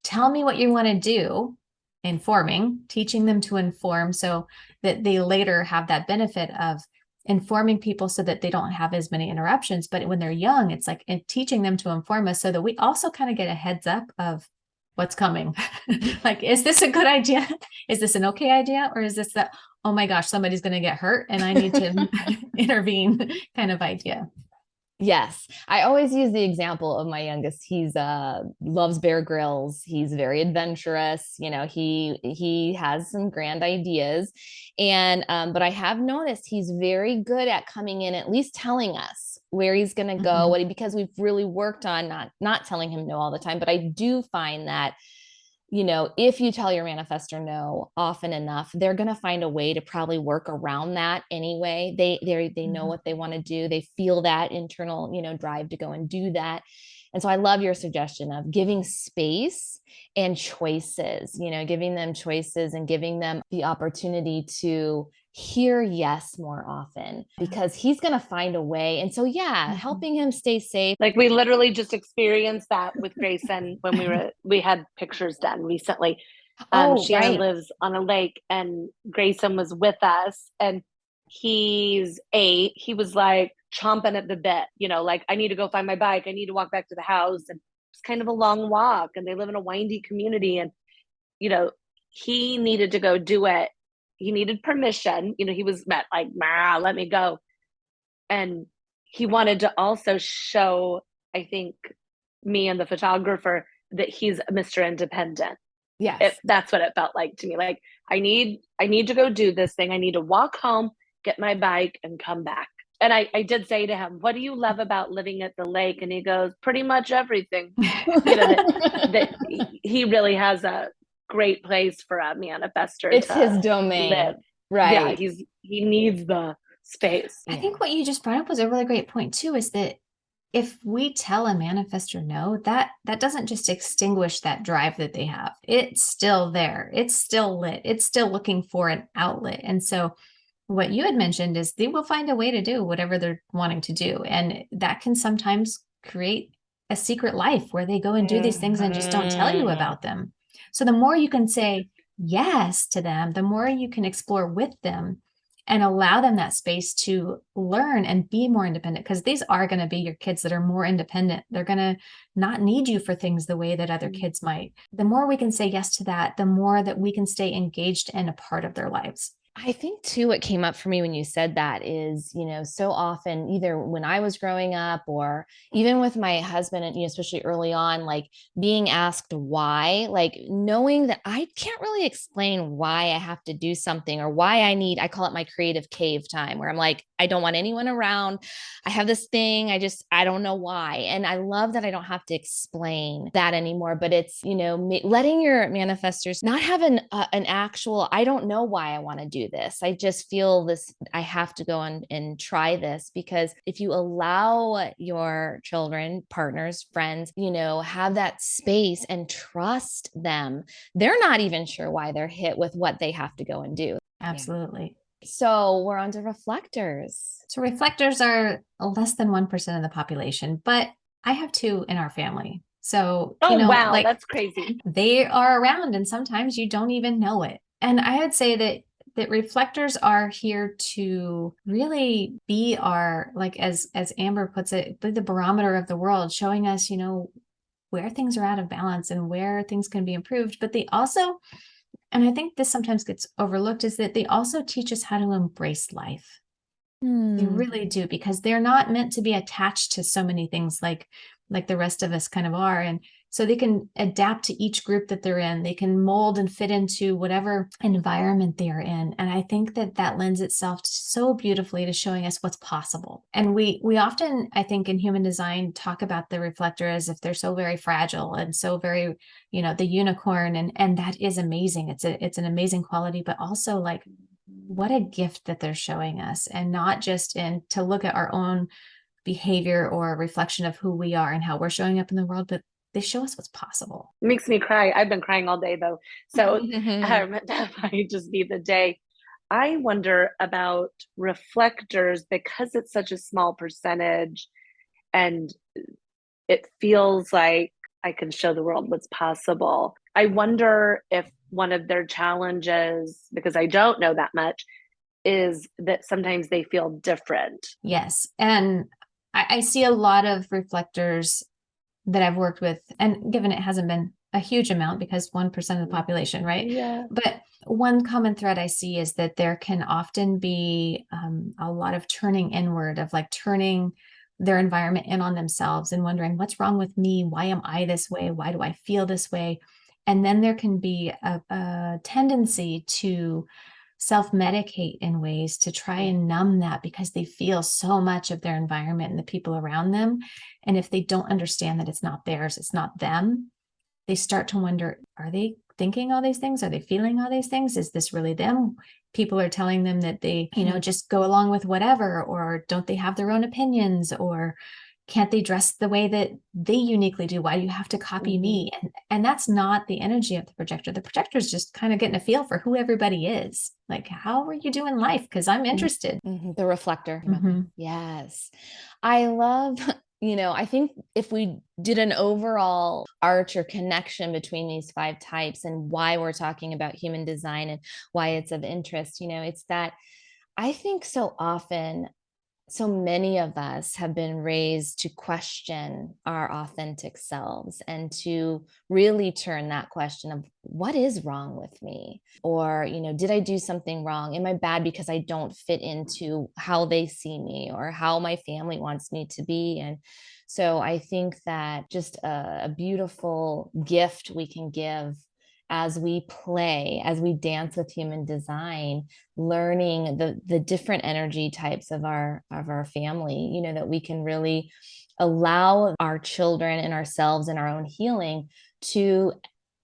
Tell me what you want to do. Informing, teaching them to inform so that they later have that benefit of informing people so that they don't have as many interruptions. But when they're young, it's like teaching them to inform us so that we also kind of get a heads up of what's coming. Like, is this a good idea? Is this an okay idea? Or is this that, oh my gosh, somebody's going to get hurt and I need to intervene kind of idea? Yes. I always use the example of my youngest. He's loves Bear Grylls. He's very adventurous. He has some grand ideas. And but I have noticed he's very good at coming in, at least telling us where he's going to go, because we've really worked on not telling him no all the time. But I do find that if you tell your manifestor no often enough, they're going to find a way to probably work around that anyway. They know what they want to do. They feel that internal, drive to go and do that. And so I love your suggestion of giving space and choices, giving them choices and giving them the opportunity to hear yes more often, because he's going to find a way. And so, helping him stay safe. Like we literally just experienced that with Grayson when we had pictures done recently. Shannon lives on a lake and Grayson was with us, and he's 8. He was like chomping at the bit, like, I need to go find my bike. I need to walk back to the house. And it's kind of a long walk and they live in a windy community. And, he needed to go do it. He needed permission. He was met like, let me go. And he wanted to also show, I think, me and the photographer that he's Mr. Independent. Yes. That's what it felt like to me. Like, I need to go do this thing. I need to walk home, get my bike, and come back. And I did say to him, what do you love about living at the lake? And he goes, pretty much everything. That he really has a great place for a manifestor. It's his domain. Live. Right. Yeah, he needs the space. I think what you just brought up was a really great point too, is that if we tell a manifestor no, that doesn't just extinguish that drive that they have. It's still there. It's still lit. It's still looking for an outlet. And so what you had mentioned is they will find a way to do whatever they're wanting to do. And that can sometimes create a secret life where they go and do these things and just don't tell you about them. So the more you can say yes to them, the more you can explore with them and allow them that space to learn and be more independent, because these are going to be your kids that are more independent. They're going to not need you for things the way that other kids might. The more we can say yes to that, the more that we can stay engaged and a part of their lives. I think too, what came up for me when you said that is, so often, either when I was growing up or even with my husband, and especially early on, like being asked why, like knowing that I can't really explain why I have to do something or why I call it my creative cave time, where I'm like, I don't want anyone around. I have this thing. I don't know why. And I love that I don't have to explain that anymore, but it's, letting your manifestors not have an actual, I don't know why I want to do this. I just feel this, I have to go and try this, because if you allow your children, partners, friends, have that space and trust them, they're not even sure why they're hit with what they have to go and do. Absolutely. So we're on to reflectors. So reflectors are less than 1% of the population, but I have 2 in our family. So, wow, that's crazy. They are around and sometimes you don't even know it. And I would say that reflectors are here to really be our, like, as Amber puts it, the barometer of the world, showing us, where things are out of balance and where things can be improved. But they also, and I think this sometimes gets overlooked, is that they also teach us how to embrace life. They really do, because they're not meant to be attached to so many things like the rest of us kind of are. And so they can adapt to each group that they're in. They can mold and fit into whatever environment they are in. And I think that lends itself so beautifully to showing us what's possible. And we often, I think, in human design, talk about the reflector as if they're so very fragile and so very, the unicorn. And that is amazing. It's an amazing quality, but also like, what a gift that they're showing us, and not just to look at our own behavior or a reflection of who we are and how we're showing up in the world, but they show us what's possible. It makes me cry. I've been crying all day though. So that might just be the day. I wonder about reflectors because it's such a small percentage and it feels like I can show the world what's possible. I wonder if one of their challenges, because I don't know that much, is that sometimes they feel different. Yes. And I see a lot of reflectors that I've worked with, and given it hasn't been a huge amount because 1% of the population, right? Yeah. But one common thread I see is that there can often be a lot of turning inward, of like turning their environment in on themselves and wondering, what's wrong with me? Why am I this way? Why do I feel this way? And then there can be a tendency to self-medicate in ways to try and numb that because they feel so much of their environment and the people around them. And if they don't understand that it's not theirs, it's not them, they start to wonder, are they thinking all these things? Are they feeling all these things? Is this really them? People are telling them that they, just go along with whatever, or don't they have their own opinions, or can't they dress the way that they uniquely do? Why do you have to copy me? And that's not the energy of the projector. The projector is just kind of getting a feel for who everybody is. Like, how are you doing life? Because I'm interested. The reflector. Yes. I love, I think if we did an overall arch or connection between these 5 types and why we're talking about human design and why it's of interest, it's that I think so often so many of us have been raised to question our authentic selves and to really turn that question of what is wrong with me? Or, did I do something wrong? Am I bad because I don't fit into how they see me or how my family wants me to be? And so I think that just a beautiful gift we can give as we play, as we dance with human design, learning the different energy types of our family, that we can really allow our children and ourselves and our own healing to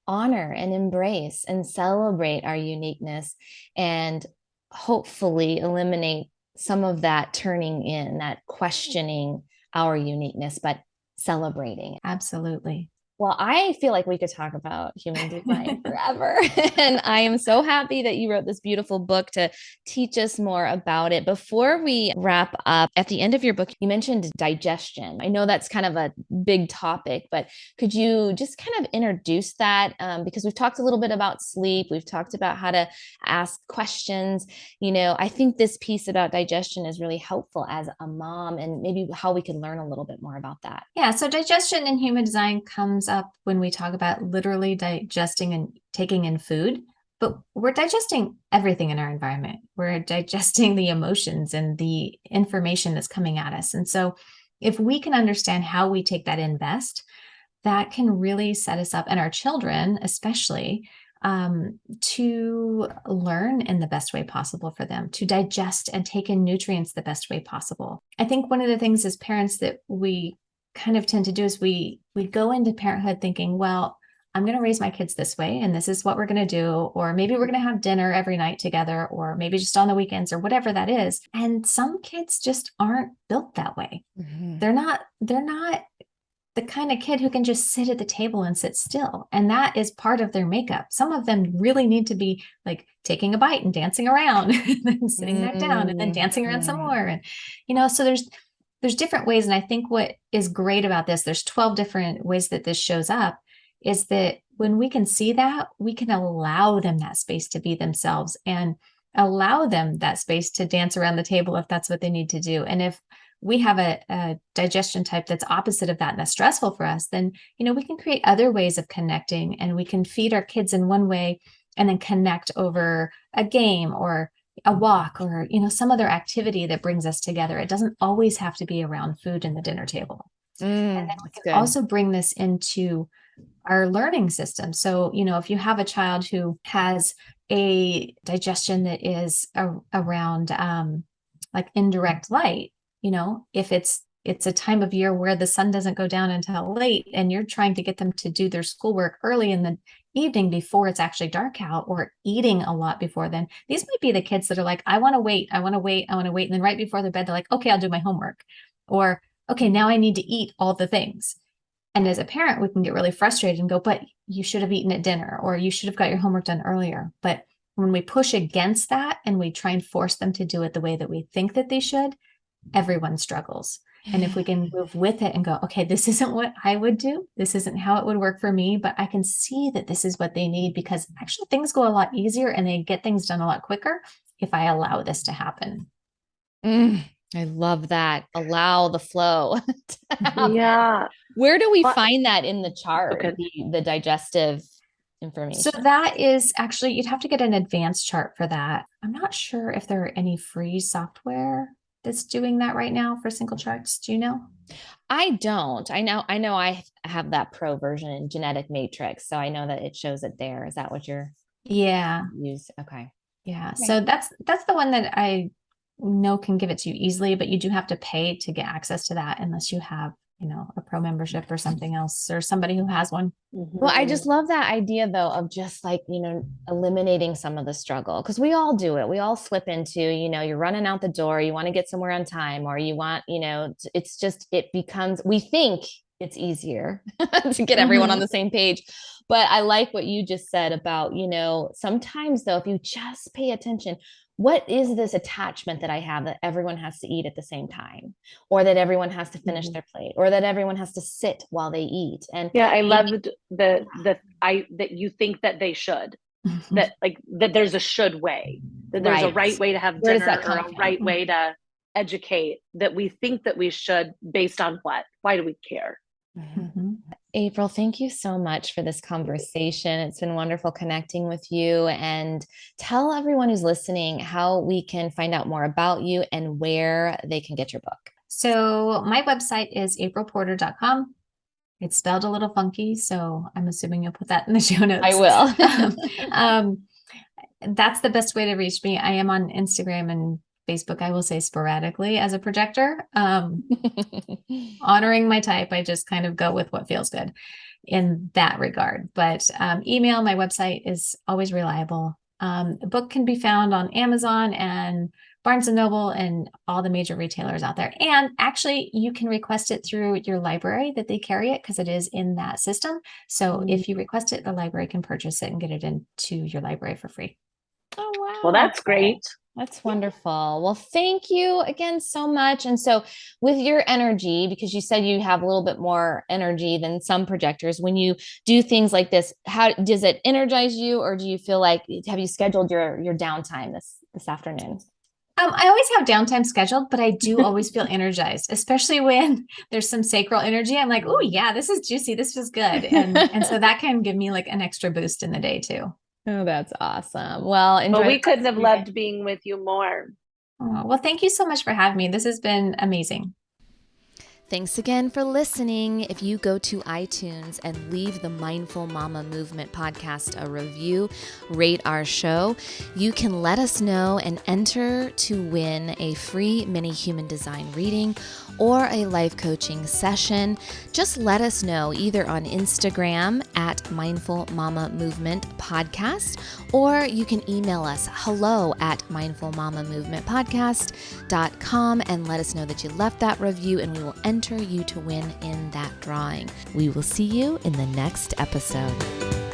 honor and embrace and celebrate our uniqueness and hopefully eliminate some of that turning in, that questioning our uniqueness, but celebrating. Absolutely. Well, I feel like we could talk about human design forever. And I am so happy that you wrote this beautiful book to teach us more about it. Before we wrap up, at the end of your book, you mentioned digestion. I know that's kind of a big topic, but could you just kind of introduce that? Because we've talked a little bit about sleep. We've talked about how to ask questions. I think this piece about digestion is really helpful as a mom, and maybe how we could learn a little bit more about that. Yeah. So digestion in human design comes up when we talk about literally digesting and taking in food, but we're digesting everything in our environment. We're digesting the emotions and the information that's coming at us. And so if we can understand how we take that in best, that can really set us up, and our children especially, to learn in the best way possible for them, to digest and take in nutrients the best way possible. I think one of the things as parents that we kind of tend to do is we go into parenthood thinking, well, I'm going to raise my kids this way, and this is what we're going to do. Or maybe we're going to have dinner every night together, or maybe just on the weekends, or whatever that is. And some kids just aren't built that way. They're not the kind of kid who can just sit at the table and sit still. And that is part of their makeup. Some of them really need to be like taking a bite and dancing around and then sitting back down and then dancing around some more. And, so there's different ways. And I think what is great about this, there's 12 different ways that this shows up, is that when we can see that, we can allow them that space to be themselves and allow them that space to dance around the table if that's what they need to do. And if we have a digestion type that's opposite of that and that's stressful for us, then, we can create other ways of connecting, and we can feed our kids in one way and then connect over a game or a walk or, some other activity that brings us together. It doesn't always have to be around food and the dinner table. And then we can also bring this into our learning system. So, if you have a child who has a digestion that is around like indirect light, if it's a time of year where the sun doesn't go down until late and you're trying to get them to do their schoolwork early in the evening before it's actually dark out, or eating a lot before then, these might be the kids that are like, I want to wait. And then right before their bed, they're like, okay, I'll do my homework. Or, okay, now I need to eat all the things. And as a parent, we can get really frustrated and go, but you should have eaten at dinner, or you should have got your homework done earlier. But when we push against that and we try and force them to do it the way that we think that they should, everyone struggles. And if we can move with it and go, okay, this isn't what I would do. This isn't how it would work for me, but I can see that this is what they need, because actually things go a lot easier and they get things done a lot quicker if I allow this to happen. I love that. Allow the flow. Yeah. Where do we find that in the chart, Okay. the digestive information? So that is actually, you'd have to get an advanced chart for that. I'm not sure if there are any free software that's doing that right now for single charts. Do you know? I don't. I know I have that pro version in Genetic Matrix, so I know that it shows it there. Is that what you're use? Okay. Yeah. So that's the one that I know can give it to you easily, but you do have to pay to get access to that unless you have, a pro membership or something else, or somebody who has one. Well, I just love that idea though, of just like, eliminating some of the struggle, because we all do it. We all slip into, you're running out the door, you want to get somewhere on time, or you want, it's just, it becomes, we think it's easier to get everyone on the same page. But I like what you just said about, sometimes though, if you just pay attention, what is this attachment that I have that everyone has to eat at the same time, or that everyone has to finish their plate, or that everyone has to sit while they eat? And yeah, I loved that you think that they should, that there's a should way, that there's a right way to have dinner, or a right way to educate, that we think that we should based on what? Why do we care? Aypril, thank you so much for this conversation. It's been wonderful connecting with you, and tell everyone who's listening how we can find out more about you and where they can get your book. So my website is aprilporter.com. It's spelled a little funky, so I'm assuming you'll put that in the show notes. I will. That's the best way to reach me. I am on Instagram and Facebook, I will say sporadically, as a projector. Honoring my type, I just kind of go with what feels good in that regard. But email, my website is always reliable. The book can be found on Amazon and Barnes & Noble and all the major retailers out there. And actually, you can request it through your library that they carry it, because it is in that system. So if you request it, the library can purchase it and get it into your library for free. Oh, wow. Well, that's great. That's wonderful. Well, thank you again so much. And so with your energy, because you said you have a little bit more energy than some projectors, when you do things like this, how does it energize you? Or do you feel like, have you scheduled your downtime this afternoon? I always have downtime scheduled, but I do always feel energized, especially when there's some sacral energy. I'm like, oh yeah, this is juicy. This feels good. And so that can give me like an extra boost in the day too. Oh, that's awesome. Well, we couldn't have loved being with you more. Oh, well, thank you so much for having me. This has been amazing. Thanks again for listening. If you go to iTunes and leave the Mindful Mama Movement podcast a review, rate our show, you can let us know and enter to win a free mini human design reading or a life coaching session. Just let us know either on Instagram at Mindful Mama Movement Podcast, or you can email us hello@mindfulmamamovementpodcast.com and let us know that you left that review, and we will enter you to win in that drawing. We will see you in the next episode.